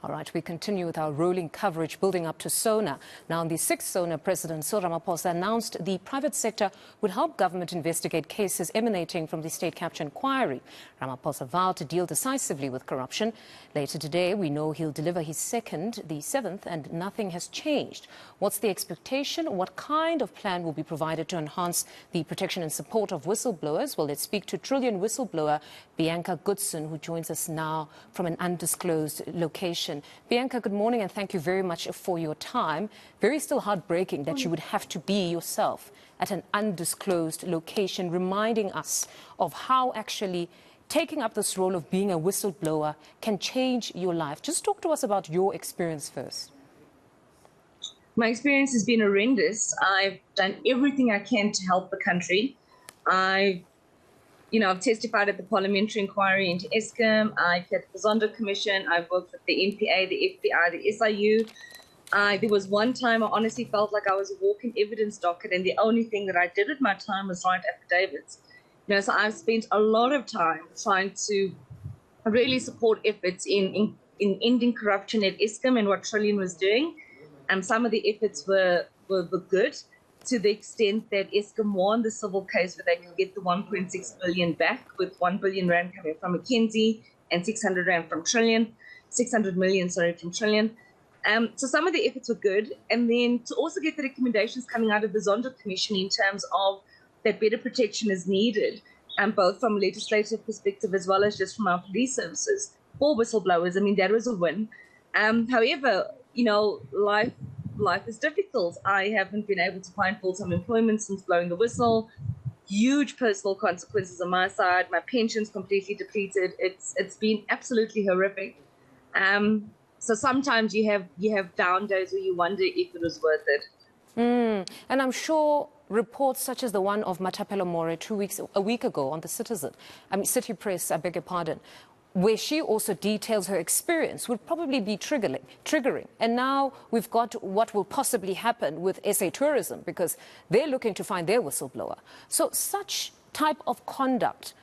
All right, we continue with our rolling coverage building up to SONA. Now, on the 6th SONA, President Cyril Ramaphosa announced the private sector would help government investigate cases emanating from the state capture inquiry. Ramaphosa vowed to deal decisively with corruption. Later today, we know he'll deliver his second, the 7th, and nothing has changed. What's the expectation? What kind of plan will be provided to enhance the protection and support of whistleblowers? Well, let's speak to Trillian whistleblower Bianca Goodson, who joins us now from an undisclosed location. Bianca, good morning, and thank you very much for your time. Very still heartbreaking that you would have to be yourself at an undisclosed location, reminding us of how actually taking up this role of being a whistleblower can change your life. Just talk to us about your experience first. My experience has been horrendous. I've done everything I can to help the country. I've testified at the parliamentary inquiry into Eskom. I've had the Zondo Commission. I've worked with the NPA, the FBI, the SIU. There was one time I honestly felt like I was a walking evidence docket, and the only thing that I did with my time was write affidavits. So I've spent a lot of time trying to really support efforts in ending corruption at Eskom and what Trillian was doing. Some of the efforts were good, to the extent that Eskom won the civil case where they could get the 1.6 billion back, with 1 billion rand coming from McKinsey and 600 rand from Trillian, 600 million, sorry, from Trillian. So some of the efforts were good. And then to also get the recommendations coming out of the Zondo Commission in terms of that better protection is needed, both from a legislative perspective as well as just from our police services for whistleblowers. I mean, that was a win. However, life is difficult. I haven't been able to find full-time employment since blowing the whistle. Huge personal consequences on my side. My pension's completely depleted. It's been absolutely horrific. So sometimes you have down days where you wonder if it was worth it. And I'm sure reports such as the one of Matapelo More a week ago on the City Press, I beg your pardon, where she also details her experience, would probably be triggering. And now we've got what will possibly happen with SA Tourism, because they're looking to find their whistleblower. So such type of conduct,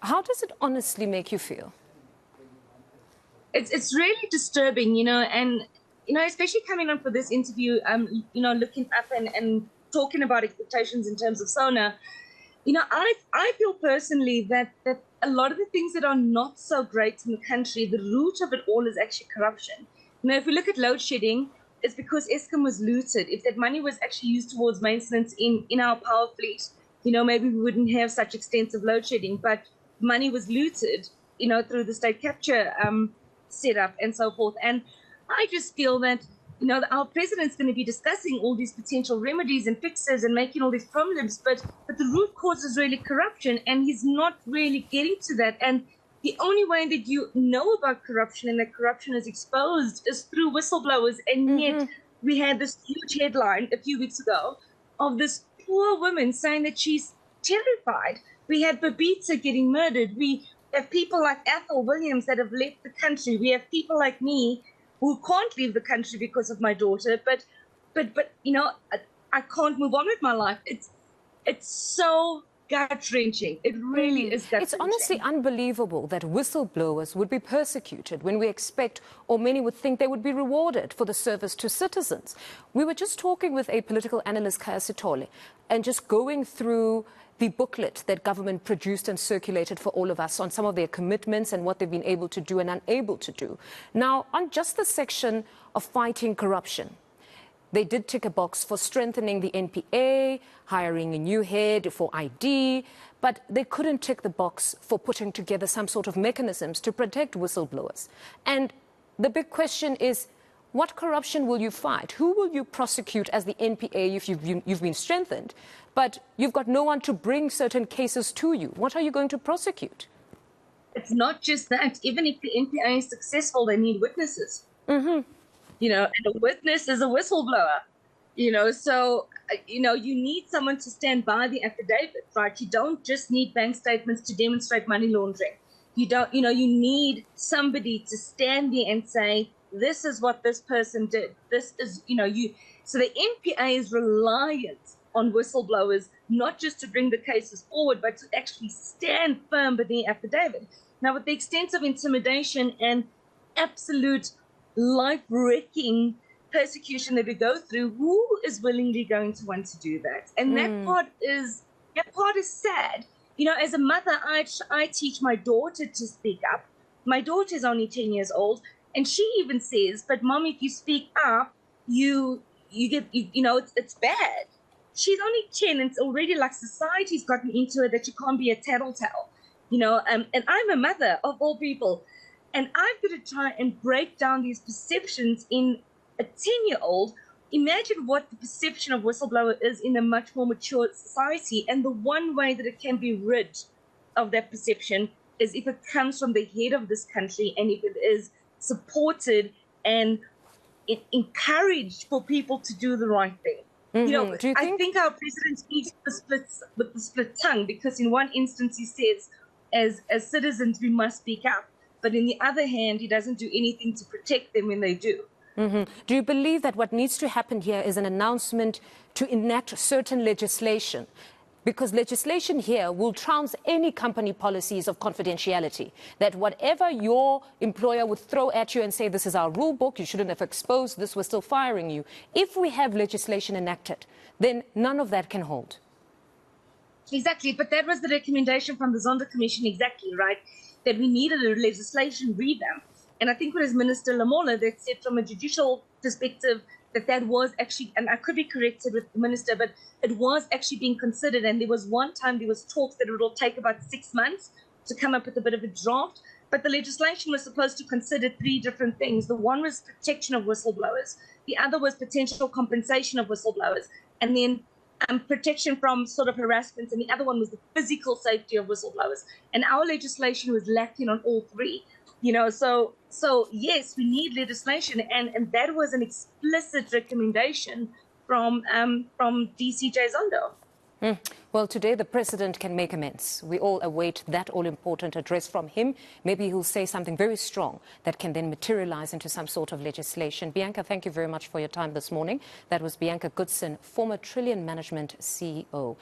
how does it honestly make you feel? It's really disturbing, and, especially coming on for this interview, looking up and talking about expectations in terms of SONA. I feel personally that a lot of the things that are not so great in the country, the root of it all is actually corruption. If we look at load shedding, it's because Eskom was looted. If that money was actually used towards maintenance in our power fleet, maybe we wouldn't have such extensive load shedding. But money was looted, through the state capture setup and so forth. And I just feel that our president's going to be discussing all these potential remedies and fixes and making all these promises, but the root cause is really corruption, and he's not really getting to that. And the only way that you know about corruption and that corruption is exposed is through whistleblowers. And yet we had this huge headline a few weeks ago of this poor woman saying that she's terrified. We had Babita getting murdered. We have people like Ethel Williams that have left the country. We have people like me who can't leave the country because of my daughter, but I can't move on with my life. It's so gut-wrenching. It really is gut-wrenching. It's honestly unbelievable that whistleblowers would be persecuted when we expect, or many would think, they would be rewarded for the service to citizens. We were just talking with a political analyst, Kaya Sitole, and just going through the booklet that government produced and circulated for all of us on some of their commitments and what they've been able to do and unable to do. Now, on just the section of fighting corruption, they did tick a box for strengthening the NPA, hiring a new head for ID, but they couldn't tick the box for putting together some sort of mechanisms to protect whistleblowers. And the big question is, what corruption will you fight? Who will you prosecute as the NPA if you've been strengthened, but you've got no one to bring certain cases to you? What are you going to prosecute? It's not just that. Even if the NPA is successful, they need witnesses. And a witness is a whistleblower. So you need someone to stand by the affidavit, right? You don't just need bank statements to demonstrate money laundering. You need somebody to stand there and say, this is what this person did. This is, so the NPA is reliant on whistleblowers, not just to bring the cases forward, but to actually stand firm by the affidavit. Now, with the extent of intimidation and absolute life-wrecking persecution that we go through, who is willingly going to want to do that? And that part is sad. You know, as a mother, I teach my daughter to speak up. My daughter is only 10 years old, and she even says, "But mom, if you speak up, you get, you know, it's bad." She's only 10, and it's already like society's gotten into it that you can't be a tattletale, you know. And I'm a mother of all people, and I've got to try and break down these perceptions in a 10-year-old. Imagine what the perception of whistleblower is in a much more mature society, and the one way that it can be rid of that perception is if it comes from the head of this country, and if it is supported and encouraged for people to do the right thing. You know, I think our president speaks with the split tongue, because in one instance he says, as citizens, we must speak up, but in the other hand, he doesn't do anything to protect them when they do. Do you believe that what needs to happen here is an announcement to enact certain legislation? Because legislation here will trounce any company policies of confidentiality, that whatever your employer would throw at you and say, this is our rule book, you shouldn't have exposed this, we're still firing you. If we have legislation enacted, then none of that can hold. Exactly, but that was the recommendation from the Zondo Commission, exactly, right? That we needed a legislation revamp. And I think it was Minister Lamola that said from a judicial perspective that was actually, and I could be corrected with the minister, but it was actually being considered. And there was one time there was talks that it will take about 6 months to come up with a bit of a draft. But the legislation was supposed to consider 3 different things. The one was protection of whistleblowers. The other was potential compensation of whistleblowers. And then protection from sort of harassment. And the other one was the physical safety of whistleblowers. And our legislation was lacking on all 3. You know, so yes, we need legislation, and that was an explicit recommendation from DCJ Zondo. Well, today the president can make amends. We all await that all-important address from him. Maybe he'll say something very strong that can then materialize into some sort of legislation. Bianca, thank you very much for your time this morning. That was Bianca Goodson, former Trillian Management CEO.